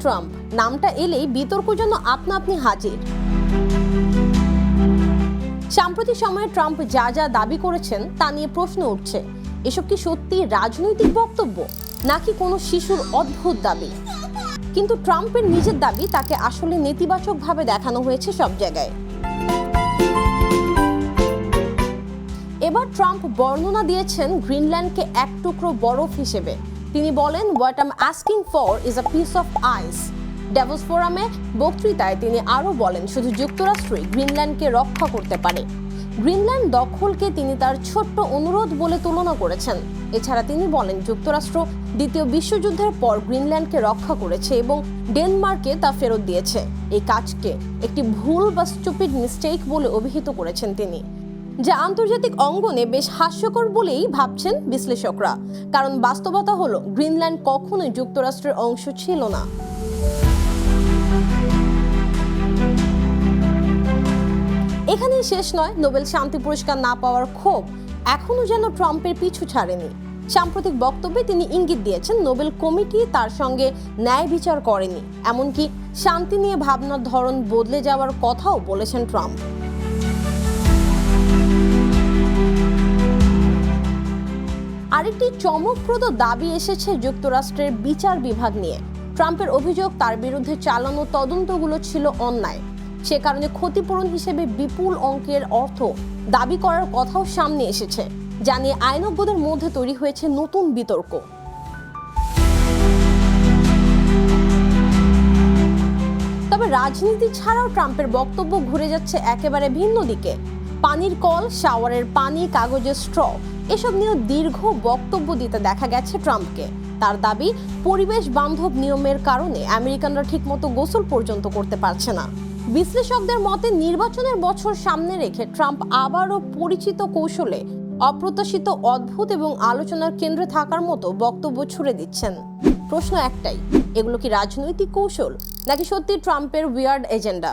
Trump নামটা এলেই বিতর্ক যেন আপনা আপনি হাজির। সাম্প্রতিক সময়ে ট্রাম্প যা যা দাবি করেছেন তা নিয়ে প্রশ্ন উঠছে, এসব কি সত্যি রাজনৈতিক বক্তব্য নাকি কোনো শিশুর অদ্ভুত দাবি? কিন্তু ট্রাম্পের নিজের দাবি তাকে আসলে নেতিবাচকভাবে দেখানো হয়েছে সব জায়গায়। এবার ট্রাম্প বর্ণনা দিয়েছেন গ্রিনল্যান্ডকে এক টুকরো বরফ হিসেবে। তিনি বলেন, what I am asking for is a piece of ice. Davos ফোরামে বক্তৃতায় তিনি আরও বলেন, শুধু যুক্তরাষ্ট্রই গ্রিনল্যান্ডকে রক্ষা করতে পারে। গ্রিনল্যান্ড দখলকে তিনি তার ছোট্ট অনুরোধ বলে তুলনা করেছেন। এছাড়া তিনি বলেন, যুক্তরাষ্ট্র দ্বিতীয় বিশ্বযুদ্ধের পর গ্রিনল্যান্ডকে রক্ষা করেছে এবং ডেনমার্কে তা ফেরত দিয়েছে। এই কাজকে একটি ভুল বা স্টুপিড মিস্টেক বলে অভিহিত করেছেন তিনি, যা আন্তর্জাতিক অঙ্গনে বেশ হাস্যকর বলেই ভাবছেন বিশ্লেষকরা। কারণ বাস্তবতা হলো, গ্রিনল্যান্ড কখনোই যুক্তরাষ্ট্রের অংশ ছিল না। এখানেই শেষ নয়, নোবেল শান্তি পুরস্কার না পাওয়ার ক্ষোভ এখনো যেন ট্রাম্পের পিছু ছাড়েনি। সাম্প্রতিক বক্তব্যে তিনি ইঙ্গিত দিয়েছেন, নোবেল কমিটি তার সঙ্গে ন্যায় বিচার করেনি। এমনকি শান্তি নিয়ে ভাবনার ধরন বদলে যাওয়ার কথাও বলেছেন ট্রাম্প। আরেকটি চমকপ্রদ দাবি এসেছে যুক্তরাষ্ট্রের বিচার বিভাগ নিয়ে। ট্রাম্পের অভিযোগ, তার বিরুদ্ধে চালানো তদন্তগুলো ছিল অন্যায়। সে কারণে ক্ষতিপূরণ হিসেবে বিপুল অঙ্কের অর্থ দাবি করার কথাও সামনে এসেছে, যা নিয়ে আইনজ্ঞদের মধ্যে তৈরি হয়েছে নতুন বিতর্ক। তবে রাজনীতি ছাড়াও ট্রাম্পের বক্তব্য ঘুরে যাচ্ছে একেবারে ভিন্ন দিকে। পানির কল, শাওয়ারের পানি, কাগজের স্ট্র, এসব নিয়েও দীর্ঘ বক্তব্য দিতে দেখা গেছে ট্রাম্পকে। তার দাবি, পরিবেশ বান্ধব নিয়মের কারণে আমেরিকানরা ঠিকমতো গোসল পর্যন্ত করতে পারছে না। বিশ্লেষকদের মতে, নির্বাচনের বছর সামনে রেখে ট্রাম্প আবারও পরিচিত কৌশলে অপ্রত্যাশিত, অদ্ভুত এবং আলোচনার কেন্দ্রে থাকার মতো বক্তব্য ছুড়ে দিচ্ছেন। প্রশ্ন একটাই, এগুলো কি রাজনৈতিক কৌশল নাকি সত্যি ট্রাম্পের উইয়ার্ড এজেন্ডা?